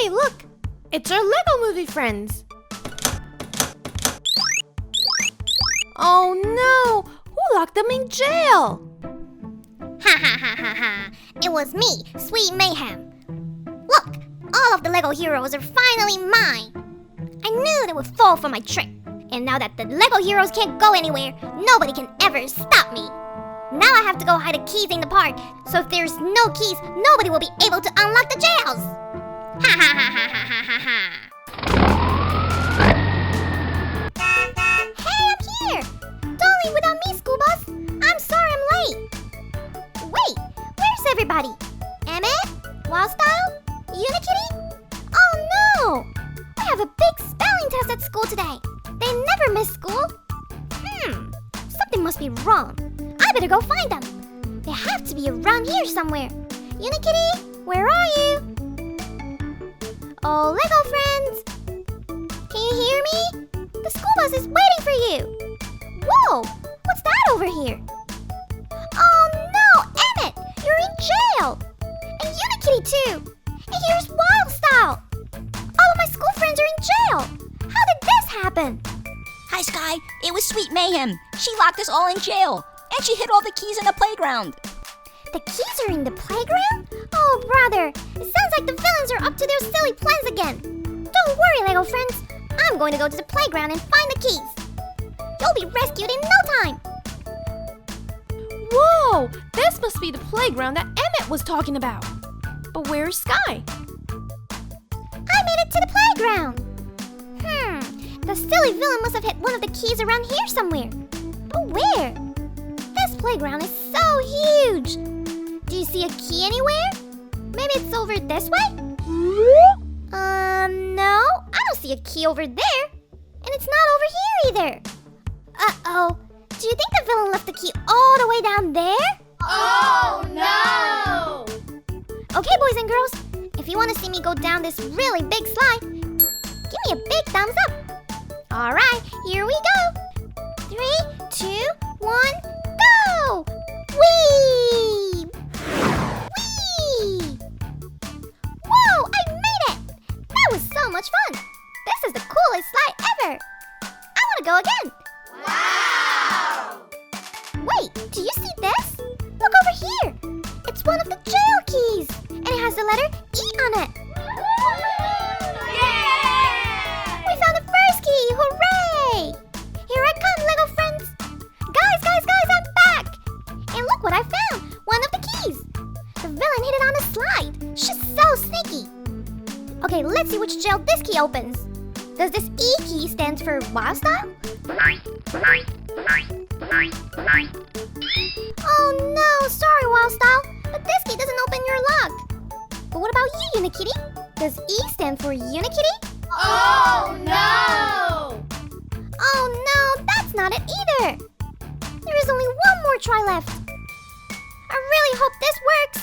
Hey, look! It's our Lego Movie friends! Oh no! Who locked them in jail? Ha ha ha ha ha! It was me, Sweet Mayhem. Look! All of the Lego heroes are finally mine! I knew they would fall for my trick. And now that the Lego heroes can't go anywhere, nobody can ever stop me. Now I have to go hide the keys in the park, so if there's no keys, nobody will be able to unlock the jails! Ha ha ha ha ha ha ha ha! Hey, I'm here! Don't leave without me, School Bus! I'm sorry I'm late! Wait, where's everybody? Emmett? Wildstyle? Unikitty? Oh no! I have a big spelling test at school today! They never miss school! Something must be wrong. I better go find them. They have to be around here somewhere. Unikitty, where are you? Oh, Lego friends! Can you hear me? The school bus is waiting for you! Whoa! What's that over here? Oh no! Emmett! You're in jail! And Unikitty too! And here's Wildstyle! All of my school friends are in jail! How did this happen? Hi, Sky. It was Sweet Mayhem. She locked us all in jail. And she hid all the keys in the playground. The keys are in the playground? Oh, brother. It sounds like the villains are up to their silly plans again. Don't worry, Lego friends. I'm going to go to the playground and find the keys. You'll be rescued in no time. Whoa! This must be the playground that Emmett was talking about. But where's Sky? I made it to the playground. The silly villain must have hid one of the keys around here somewhere. But where? This playground is so huge. Do you see a key anywhere? Maybe it's over this way? No. I don't see a key over there. And it's not over here either. Uh-oh. Do you think the villain left the key all the way down there? Oh no! Okay, boys and girls. If you want to see me go down this really big slide, give me a big thumbs up. Alright, here we go. 3, 2, 1, go! Whee! Whee! Whoa, I made it! That was so much fun! This is the coolest slide ever! I want to go again! Wow! Wait, do you see this? Look over here! It's one of the jail keys! And it has the letter E on it! We found the first key! Hooray! Here I come, Lego friends! Guys, I'm back! And look what I found! One of the keys! The villain hid it on a slide! She's so sneaky! Okay, let's see which jail this key opens. Does this E key stand for Wildstyle? Oh no, sorry Wildstyle, but this key doesn't open your lock. But what about you, Unikitty? Does E stand for Unikitty? Oh no! Oh no, that's not it either! There is only one more try left. I really hope this works.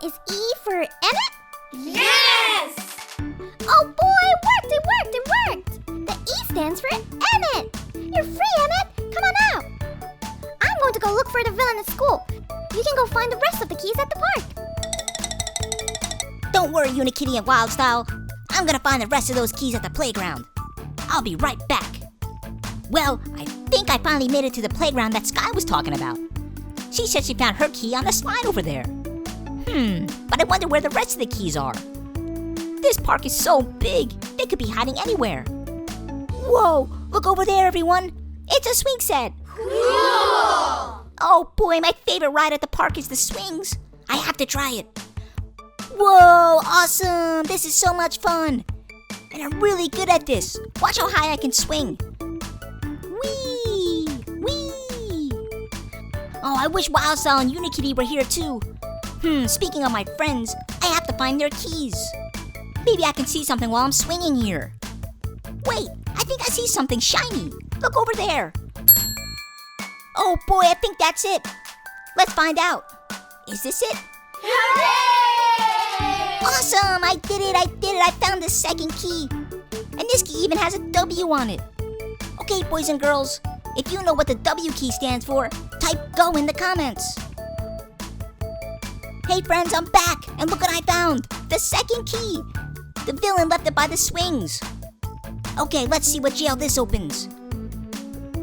Is E for Emmett? Yes! Oh boy, it worked! The E stands for Emmett! You're free, Emmett! Come on out! I'm going to go look for the villain at school. You can go find the rest of the keys at the park. Don't worry, Unikitty and Wildstyle. I'm gonna find the rest of those keys at the playground. I'll be right back. Well, I think I finally made it to the playground that Sky was talking about. She said she found her key on the slide over there. But I wonder where the rest of the keys are. This park is so big, they could be hiding anywhere. Whoa, look over there, everyone. It's a swing set. Cool! Oh boy, my favorite ride at the park is the swings. I have to try it. Whoa, awesome! This is so much fun. And I'm really good at this. Watch how high I can swing. Whee! Whee! Oh, I wish Wildstyle and Unikitty were here too. Speaking of my friends, I have to find their keys. Maybe I can see something while I'm swinging here. Wait, I think I see something shiny. Look over there. Oh boy, I think that's it. Let's find out. Is this it? Hooray! Awesome! I did it! I found the second key. And this key even has a W on it. Okay, boys and girls, if you know what the W key stands for, type GO in the comments. Hey friends, I'm back, and look what I found. The second key! The villain left it by the swings. Okay, let's see what jail this opens.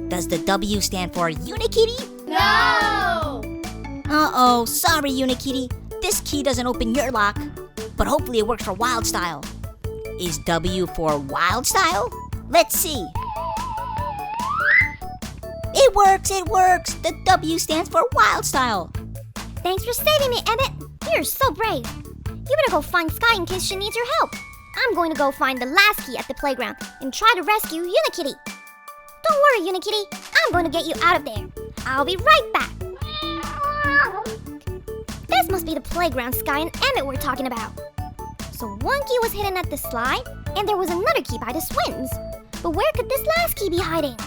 Does the W stand for Unikitty? No! Uh-oh, sorry Unikitty. This key doesn't open your lock, but hopefully it works for WildStyle. Is W for WildStyle? Let's see. It works! The W stands for WildStyle. Thanks for saving me, Emmett. You're so brave. You better go find Sky in case she needs your help. I'm going to go find the last key at the playground and try to rescue Unikitty. Don't worry, Unikitty. I'm going to get you out of there. I'll be right back. This must be the playground Sky and Emmett were talking about. So one key was hidden at the slide, and there was another key by the swings. But where could this last key be hiding?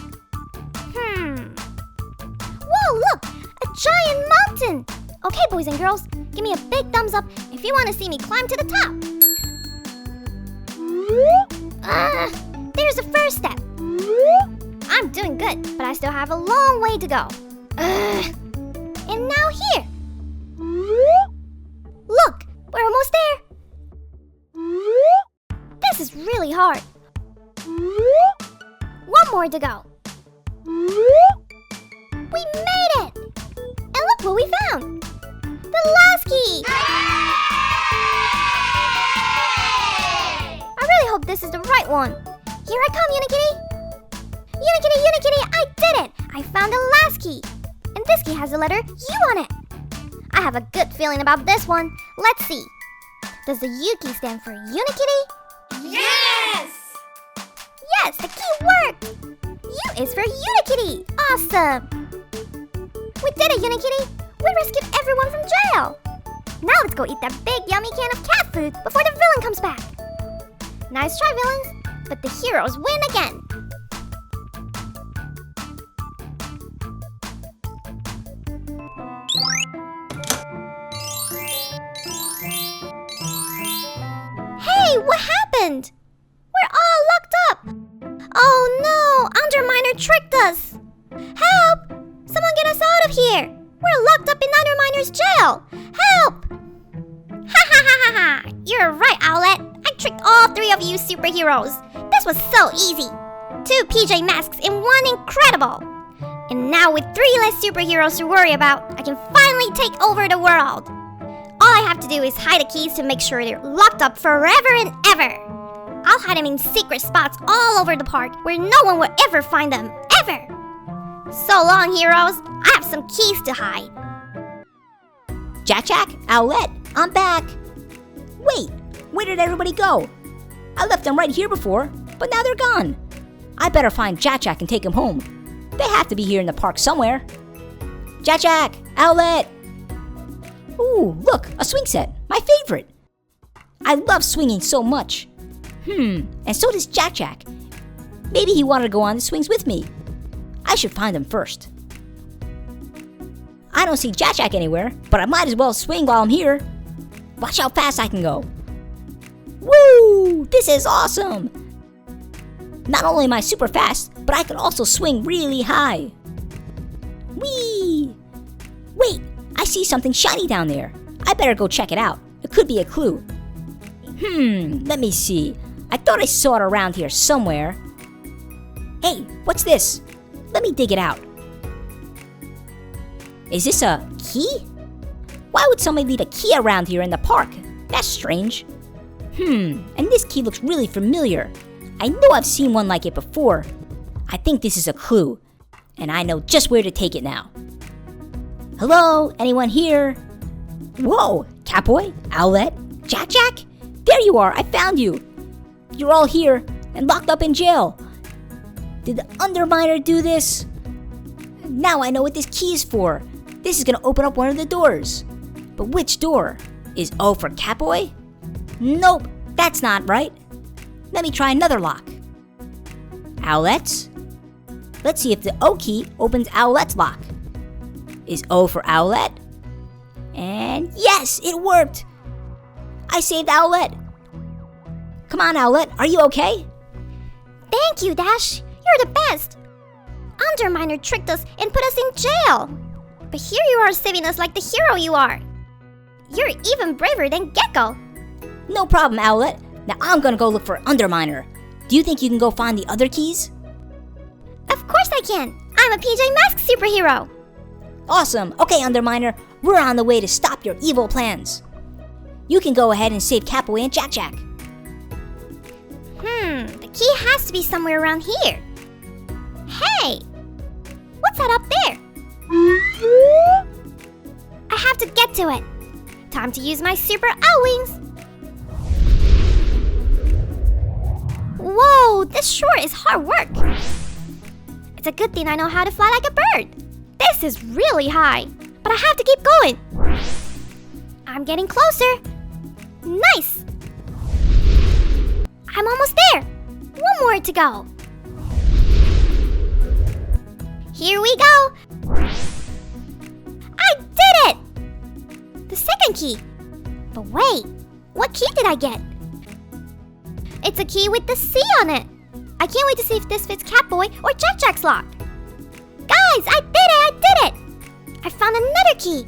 Whoa, look! A giant mountain! Okay, boys and girls, give me a big thumbs up if you want to see me climb to the top. There's the first step. I'm doing good, but I still have a long way to go. And now here. Look, we're almost there. This is really hard. One more to go. We made it! And look what we found! The last key! I really hope this is the right one. Here I come, Unikitty! Unikitty, I did it! I found the last key. And this key has the letter U on it. I have a good feeling about this one. Let's see. Does the U key stand for Unikitty? Yes! Yes, the key worked! U is for Unikitty! Awesome! We did it, Unikitty! We rescued everyone from jail! Now let's go eat that big yummy can of cat food before the villain comes back! Nice try, villains, but the heroes win again! Hey, what happened? We're all locked up! Oh no! Underminer tricked us! Help! Someone get us out of here! We're locked up in Underminer's jail! Help! Ha ha ha ha ha! You're right, Owlet! I tricked all three of you superheroes! This was so easy! 2 PJ Masks and 1 Incredible! And now with 3 less superheroes to worry about, I can finally take over the world! All I have to do is hide the keys to make sure they're locked up forever and ever! I'll hide them in secret spots all over the park where no one will ever find them, ever! So long, heroes! I have some keys to hide! Jack, Owlet, I'm back! Wait, where did everybody go? I left them right here before, but now they're gone. I better find Jack and take him home. They have to be here in the park somewhere. Jack, Owlet! Ooh, look, a swing set, my favorite. I love swinging so much. And so does Jack. Maybe he wanted to go on the swings with me. I should find him first. I don't see Jack anywhere, but I might as well swing while I'm here. Watch how fast I can go. Woo! This is awesome! Not only am I super fast, but I can also swing really high. Whee! Wait, I see something shiny down there. I better go check it out. It could be a clue. Let me see. I thought I saw it around here somewhere. Hey, what's this? Let me dig it out. Is this a key? Why would somebody leave a key around here in the park? That's strange. And this key looks really familiar. I know I've seen one like it before. I think this is a clue, and I know just where to take it now. Hello, anyone here? Whoa, Catboy, Owlet, Jack? There you are, I found you. You're all here and locked up in jail. Did the Underminer do this? Now I know what this key is for. This is gonna open up one of the doors. But which door? Is O for Catboy? Nope, that's not right. Let me try another lock. Owlet's? Let's see if the O key opens Owlet's lock. Is O for Owlet? And yes, it worked! I saved Owlet! Come on, Owlet, are you okay? Thank you, Dash! You're the best! Underminer tricked us and put us in jail! But here you are saving us like the hero you are! You're even braver than Gecko! No problem, Owlet. Now I'm gonna go look for Underminer. Do you think you can go find the other keys? Of course I can. I'm a PJ Masks superhero. Awesome. Okay, Underminer, we're on the way to stop your evil plans. You can go ahead and save Catboy and Jack. The key has to be somewhere around here. Hey! What's that up there? I have to get to it. Time to use my super owl wings. Whoa, this sure is hard work. It's a good thing I know how to fly like a bird. This is really high, but I have to keep going. I'm getting closer. Nice. I'm almost there. One more to go. Here we go. I did it! The second key. But wait, what key did I get? It's a key with the C on it. I can't wait to see if this fits Catboy or Jack's lock. Guys, I did it! I found another key.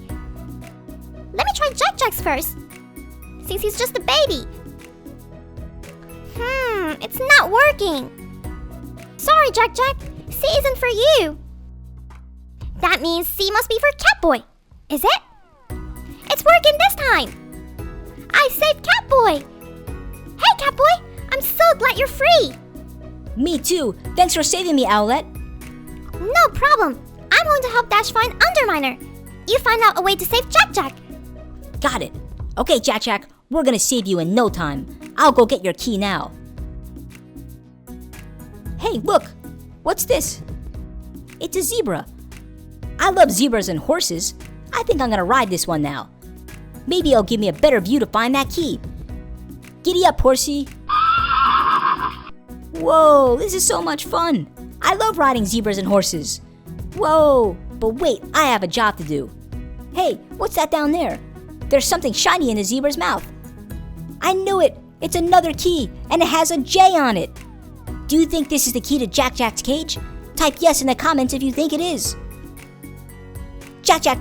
Let me try Jack's first, since he's just a baby. It's not working. Sorry, Jack. C isn't for you. That means C must be for Catboy. Is it? It's working this time. I saved Catboy. Hey, Catboy, I'm so glad you're free. Me too. Thanks for saving me, Owlet. No problem. I'm going to help Dash find Underminer. You find out a way to save Jack. Got it. Okay, Jack, we're gonna save you in no time. I'll go get your key now. Hey, look! What's this? It's a zebra. I love zebras and horses. I think I'm gonna ride this one now. Maybe it'll give me a better view to find that key. Giddy up, horsey. Whoa, this is so much fun. I love riding zebras and horses. Whoa, but wait, I have a job to do. Hey, what's that down there? There's something shiny in the zebra's mouth. I knew it! It's another key, and it has a J on it. Do you think this is the key to Jack's cage? Type yes in the comments if you think it is. Jack, I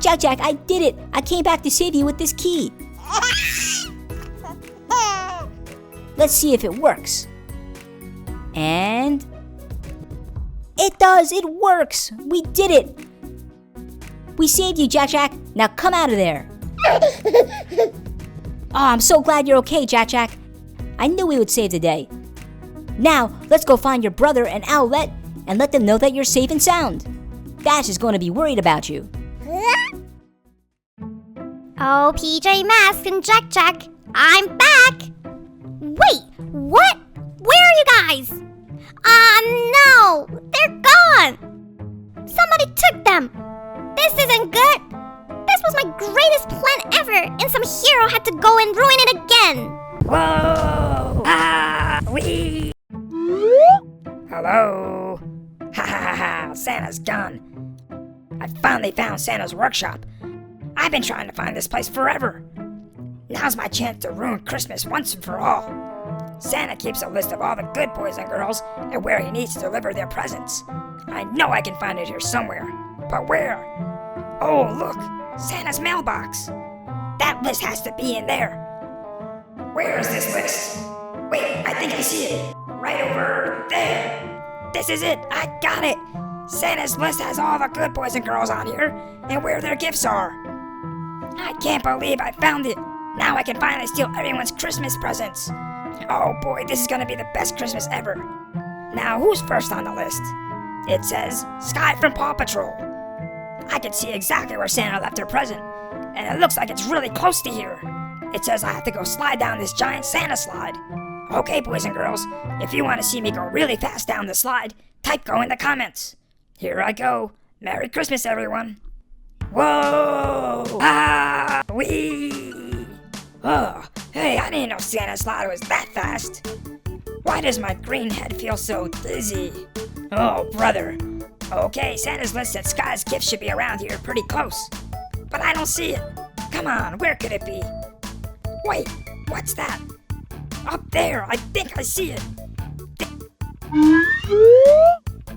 did it! I came back to save you with this key. Let's see if it works. And... it does! It works! We did it! We saved you, Jack. Now come out of there. Oh, I'm so glad you're okay, Jack. I knew we would save the day. Now, let's go find your brother and Owlet and let them know that you're safe and sound. Dash is going to be worried about you. Oh, PJ Masks and Jack, I'm back! Wait, what? Where are you guys? No! They're gone! Somebody took them! This isn't good! This was my greatest plan ever, and some hero had to go and ruin it again! Whoa! Wee! Hello? Ha! Santa's gone. I finally found Santa's workshop. I've been trying to find this place forever. Now's my chance to ruin Christmas once and for all. Santa keeps a list of all the good boys and girls and where he needs to deliver their presents. I know I can find it here somewhere, but where? Oh, look! Santa's mailbox! That list has to be in there. Where is this list? Wait, I think I see it. Right over there. This is it. I got it. Santa's list has all the good boys and girls on here and where their gifts are. I can't believe I found it. Now I can finally steal everyone's Christmas presents. Oh boy, this is gonna be the best Christmas ever. Now, who's first on the list? It says, Sky from Paw Patrol. I can see exactly where Santa left her present, and it looks like it's really close to here. It says I have to go slide down this giant Santa slide. Okay, boys and girls, if you want to see me go really fast down the slide, type go in the comments. Here I go. Merry Christmas, everyone. Whoa! Wee! Oh, hey, I didn't know Santa's slide was that fast. Why does my green head feel so dizzy? Oh, brother. Okay, Santa's list said Sky's gift should be around here pretty close. But I don't see it. Come on, where could it be? Wait, what's that? Up there, I think I see it.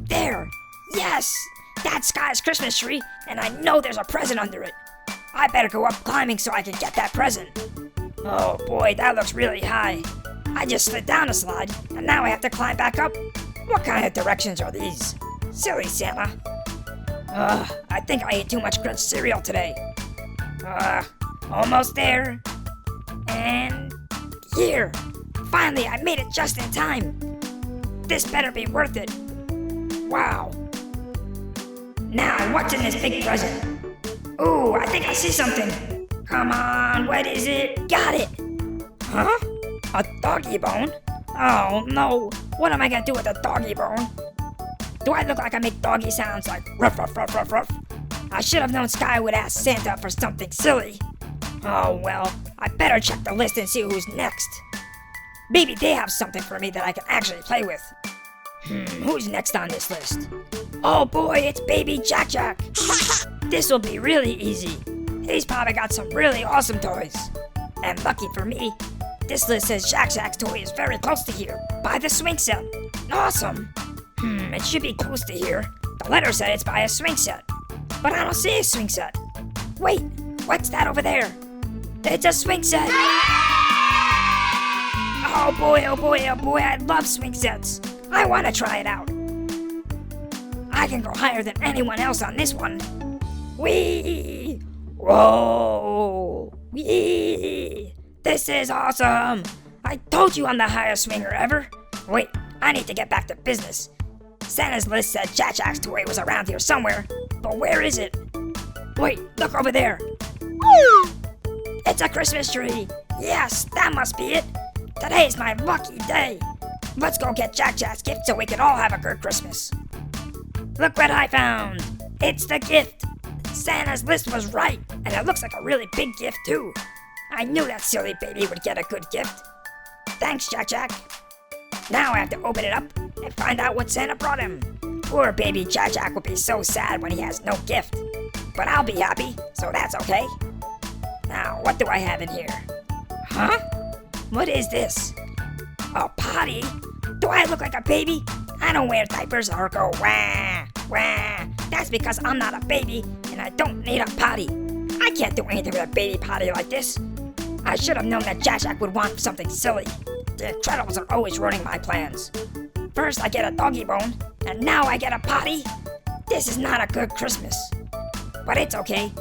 There, yes! That's Sky's Christmas tree, and I know there's a present under it. I better go up climbing so I can get that present. Oh boy, that looks really high. I just slid down a slide, and now I have to climb back up. What kind of directions are these? Silly Santa. I think I ate too much Crunch cereal today. Almost there. And here. Finally, I made it just in time. This better be worth it. Wow. Now, what's in this big present? Ooh, I think I see something. Come on, what is it? Got it. Huh? A doggy bone? Oh no, what am I gonna do with a doggy bone? Do I look like I make doggy sounds like ruff ruff ruff ruff ruff? I should have known Sky would ask Santa for something silly. Oh well, I better check the list and see who's next. Maybe they have something for me that I can actually play with. Who's next on this list? Oh boy, it's Baby Jack Jack. This will be really easy. He's probably got some really awesome toys. And lucky for me, this list says Jack Jack's toy is very close to here, by the swing set. Awesome. It should be close to here. The letter said it's by a swing set. But I don't see a swing set. Wait, what's that over there? It's a swing set. Oh boy, oh boy, oh boy, I love swing sets. I want to try it out. I can go higher than anyone else on this one. Whee! Whoa! Whee! This is awesome! I told you I'm the highest swinger ever. Wait, I need to get back to business. Santa's list said Jack Jack's toy was around here somewhere, but where is it? Wait, look over there. It's a Christmas tree. Yes, that must be it. Today's my lucky day. Let's go get Jack Jack's gift so we can all have a good Christmas. Look what I found. It's the gift. Santa's list was right, and it looks like a really big gift too. I knew that silly baby would get a good gift. Thanks, Jack Jack. Now I have to open it up and find out what Santa brought him. Poor baby Jack Jack will be so sad when he has no gift. But I'll be happy, so that's okay. Now, what do I have in here? Huh? What is this? A potty? Do I look like a baby? I don't wear diapers or go wah, wah. That's because I'm not a baby and I don't need a potty. I can't do anything with a baby potty like this. I should have known that Jack Jack would want something silly. The Incredibles are always ruining my plans. First I get a doggy bone, and now I get a potty? This is not a good Christmas. But it's okay.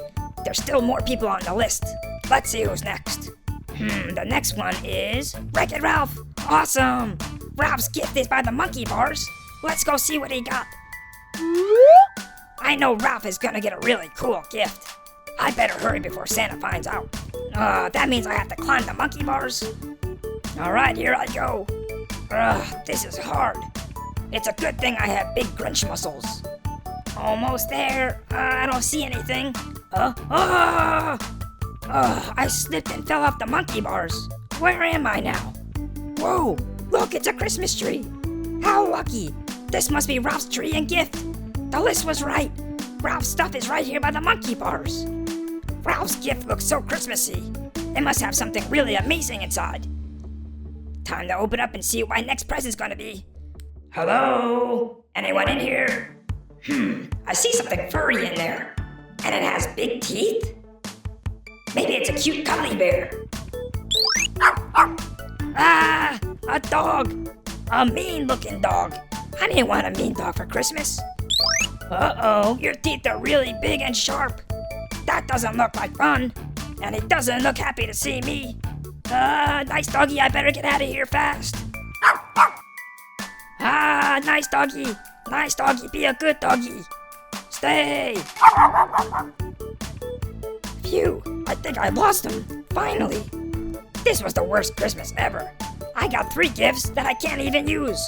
There's still more people on the list. Let's see who's next. The next one is Wreck-It Ralph. Awesome! Ralph's gift is by the monkey bars. Let's go see what he got. I know Ralph is gonna get a really cool gift. I better hurry before Santa finds out. That means I have to climb the monkey bars. Alright, here I go. This is hard. It's a good thing I have big Grinch muscles. Almost there. I don't see anything. I slipped and fell off the monkey bars. Where am I now? Whoa, look, it's a Christmas tree. How lucky. This must be Ralph's tree and gift. The list was right. Ralph's stuff is right here by the monkey bars. Ralph's gift looks so Christmassy. It must have something really amazing inside. Time to open up and see what my next present's gonna be. Hello? Anyone in here? I see something furry in there. And it has big teeth? Maybe it's a cute cuddly bear. Ah, a dog. A mean-looking dog. I didn't want a mean dog for Christmas. Uh-oh, your teeth are really big and sharp. That doesn't look like fun. And he doesn't look happy to see me. Nice doggy, I better get out of here fast. Ah, nice doggy. Nice doggy, be a good doggy. Stay. Phew, I think I lost him. Finally. This was the worst Christmas ever. I got 3 gifts that I can't even use.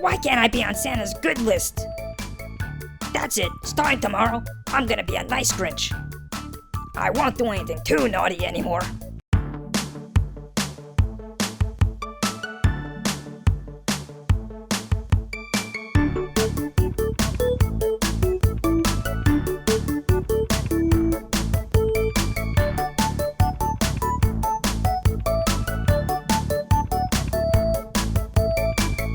Why can't I be on Santa's good list? That's it. Starting tomorrow, I'm gonna be a nice Grinch. I won't do anything too naughty anymore.